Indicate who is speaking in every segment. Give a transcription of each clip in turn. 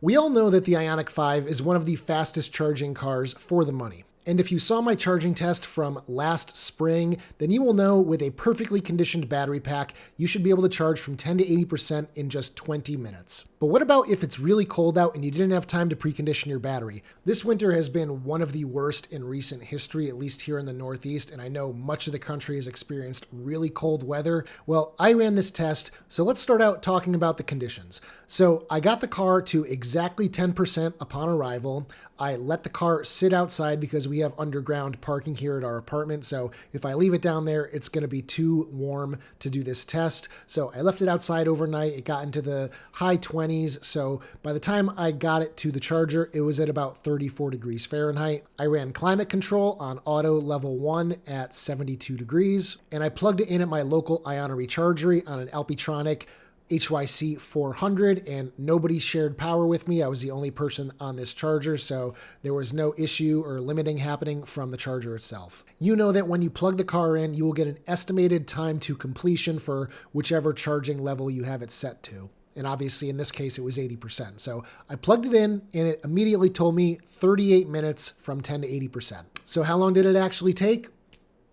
Speaker 1: We all know that the Ioniq 5 is one of the fastest charging cars for the money. And if you saw my charging test from last spring, then you will know with a perfectly conditioned battery pack, you should be able to charge from 10 to 80% in just 20 minutes. But what about if it's really cold out and you didn't have time to precondition your battery? This winter has been one of the worst in recent history, at least here in the Northeast, and I know much of the country has experienced really cold weather. Well, I ran this test, so let's start out talking about the conditions. So I got the car to exactly 10% upon arrival. I let the car sit outside because we have underground parking here at our apartment, so if I leave it down there, it's going to be too warm to do this test. So I left it outside overnight. It got into the high 20s. So by the time I got it to the charger, it was at about 34 degrees Fahrenheit. I ran climate control on auto level 1 at 72 degrees, and I plugged it in at my local Ioniq rechargery on an Alpitronic HYC 400, and nobody shared power with me. I was the only person on this charger, so there was no issue or limiting happening from the charger itself. You know that when you plug the car in, you will get an estimated time to completion for whichever charging level you have it set to. And obviously in this case, it was 80%. So I plugged it in and it immediately told me 38 minutes from 10 to 80%. So how long did it actually take?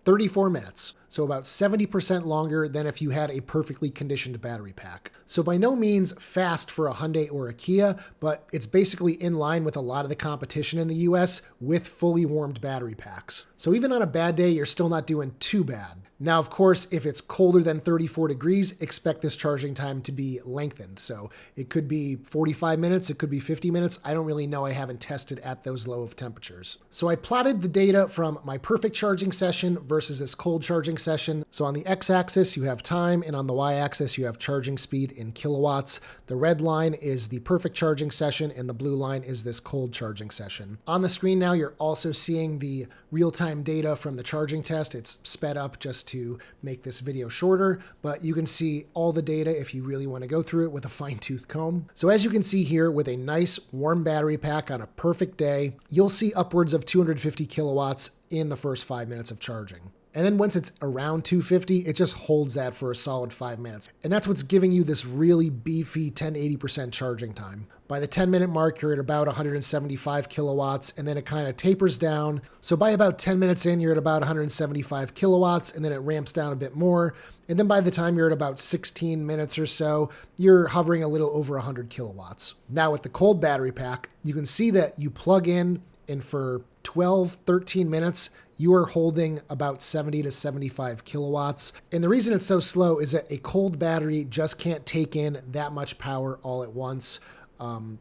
Speaker 1: 34 minutes. So about 70% longer than if you had a perfectly conditioned battery pack. So by no means fast for a Hyundai or a Kia, but it's basically in line with a lot of the competition in the US with fully warmed battery packs. So even on a bad day, you're still not doing too bad. Now, of course, if it's colder than 34 degrees, expect this charging time to be lengthened. So it could be 45 minutes, it could be 50 minutes. I don't really know. I haven't tested at those low of temperatures. So I plotted the data from my perfect charging session versus this cold charging session. So on the x-axis, you have time, and on the y-axis, you have charging speed in kilowatts. The red line is the perfect charging session, and the blue line is this cold charging session. On the screen now, you're also seeing the real-time data from the charging test. It's sped up just to make this video shorter, but you can see all the data if you really want to go through it with a fine-tooth comb. So as you can see here, with a nice warm battery pack on a perfect day, you'll see upwards of 250 kilowatts in the first 5 minutes of charging. And then once it's around 250, it just holds that for a solid 5 minutes. And that's what's giving you this really beefy 10 to 80% charging time. By the 10-minute mark, you're at about 175 kilowatts, and then it kind of tapers down. So by about 10 minutes in, you're at about 175 kilowatts, and then it ramps down a bit more. And then by the time you're at about 16 minutes or so, you're hovering a little over 100 kilowatts. Now with the cold battery pack, you can see that you plug in, and for 12, 13 minutes, you are holding about 70 to 75 kilowatts. And the reason it's so slow is that a cold battery just can't take in that much power all at once.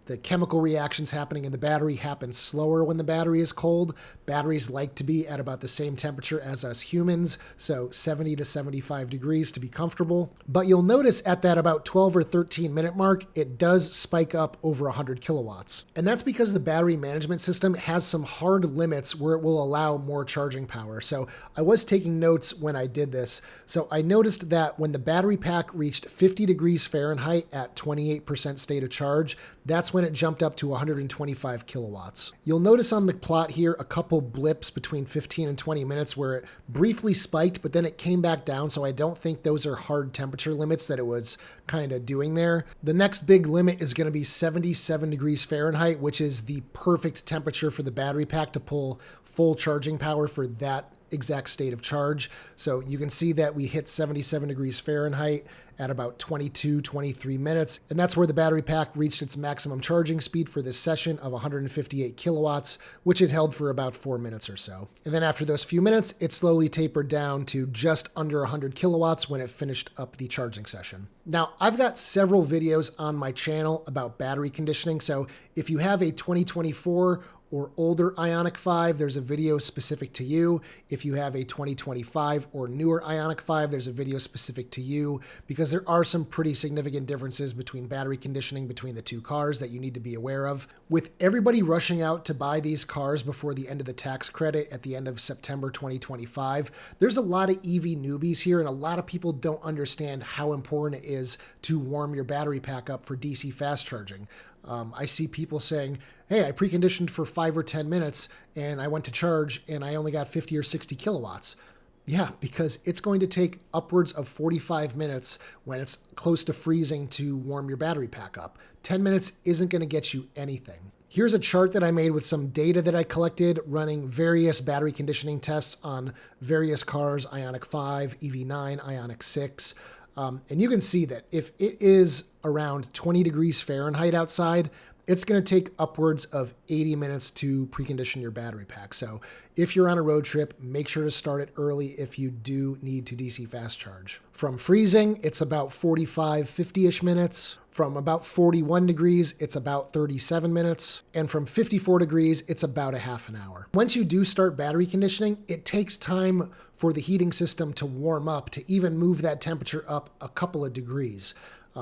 Speaker 1: The chemical reactions happening in the battery happen slower when the battery is cold. Batteries like to be at about the same temperature as us humans, so 70 to 75 degrees to be comfortable. But you'll notice at that about 12 or 13 minute mark, it does spike up over 100 kilowatts. And that's because the battery management system has some hard limits where it will allow more charging power. So I was taking notes when I did this. So I noticed that when the battery pack reached 50 degrees Fahrenheit at 28% state of charge, that's when it jumped up to 125 kilowatts. You'll notice on the plot here a couple blips between 15 and 20 minutes where it briefly spiked, but then it came back down, so I don't think those are hard temperature limits that it was kind of doing there. The next big limit is going to be 77 degrees Fahrenheit, which is the perfect temperature for the battery pack to pull full charging power for that exact state of charge. So you can see that we hit 77 degrees Fahrenheit at about 22, 23 minutes. And that's where the battery pack reached its maximum charging speed for this session of 158 kilowatts, which it held for about 4 minutes or so. And then after those few minutes, it slowly tapered down to just under 100 kilowatts when it finished up the charging session. Now, I've got several videos on my channel about battery conditioning. So if you have a 2024 or older Ioniq 5, there's a video specific to you. If you have a 2025 or newer Ioniq 5, there's a video specific to you, because there are some pretty significant differences between battery conditioning between the two cars that you need to be aware of. With everybody rushing out to buy these cars before the end of the tax credit at the end of September 2025, there's a lot of EV newbies here, and a lot of people don't understand how important it is to warm your battery pack up for DC fast charging. I see people saying, hey, I preconditioned for 5 or 10 minutes and I went to charge and I only got 50 or 60 kilowatts. Yeah, because it's going to take upwards of 45 minutes when it's close to freezing to warm your battery pack up. 10 minutes isn't going to get you anything. Here's a chart that I made with some data that I collected running various battery conditioning tests on various cars, Ioniq 5, EV9, Ioniq 6. And you can see that if it is around 20 degrees Fahrenheit outside, it's going to take upwards of 80 minutes to precondition your battery pack. So if you're on a road trip, make sure to start it early if you do need to DC fast charge. From freezing, it's about 45, 50-ish minutes. From about 41 degrees, it's about 37 minutes. And from 54 degrees, it's about a half an hour. Once you do start battery conditioning, it takes time for the heating system to warm up, to even move that temperature up a couple of degrees.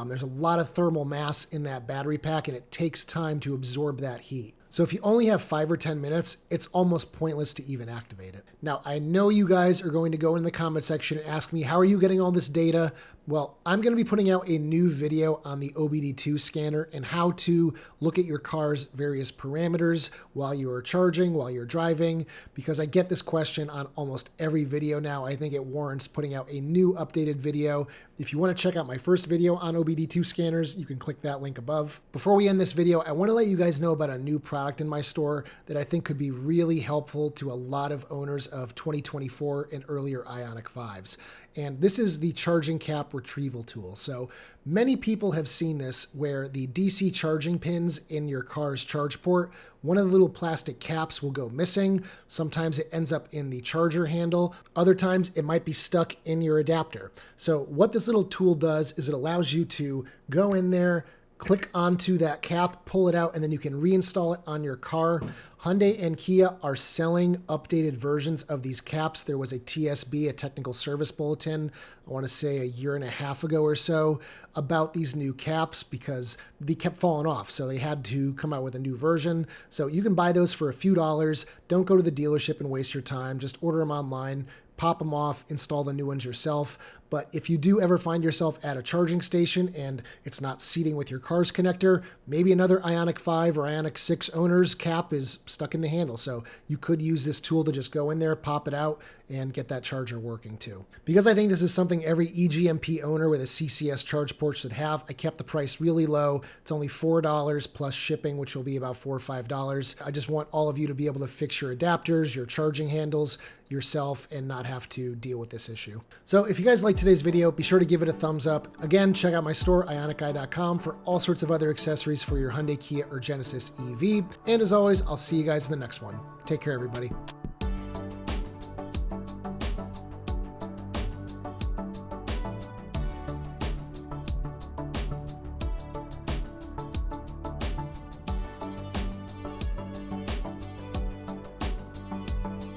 Speaker 1: There's a lot of thermal mass in that battery pack, and it takes time to absorb that heat. So if you only have 5 or 10 minutes, it's almost pointless to even activate it. Now, I know you guys are going to go in the comment section and ask me, how are you getting all this data? Well, I'm going to be putting out a new video on the OBD2 scanner and how to look at your car's various parameters while you are charging, while you're driving, because I get this question on almost every video now. I think it warrants putting out a new updated video. If you want to check out my first video on OBD2 scanners, you can click that link above. Before we end this video, I want to let you guys know about a new product in my store that I think could be really helpful to a lot of owners of 2024 and earlier Ioniq 5s. And this is the charging cap retrieval tool. So many people have seen this where the DC charging pins in your car's charge port, one of the little plastic caps will go missing. Sometimes it ends up in the charger handle. Other times it might be stuck in your adapter. So what this little tool does is it allows you to go in there, click onto that cap, pull it out, and then you can reinstall it on your car. Hyundai and Kia are selling updated versions of these caps. There was a TSB, a technical service bulletin, I want to say a year and a half ago or so, about these new caps because they kept falling off. So they had to come out with a new version. So you can buy those for a few dollars. Don't go to the dealership and waste your time. Just order them online, pop them off, install the new ones yourself. But if you do ever find yourself at a charging station and it's not seating with your car's connector, maybe another Ioniq 5 or Ioniq 6 owner's cap is stuck in the handle. So you could use this tool to just go in there, pop it out, and get that charger working too. Because I think this is something every EGMP owner with a CCS charge port should have, I kept the price really low. It's only $4 plus shipping, which will be about $4 or $5. I just want all of you to be able to fix your adapters, your charging handles yourself, and not have to deal with this issue. So if you guys liked today's video, be sure to give it a thumbs up. Again, check out my store, ioniqguy.com, for all sorts of other accessories for your Hyundai, Kia, or Genesis EV. And as always, I'll see you guys in the next one. Take care, everybody.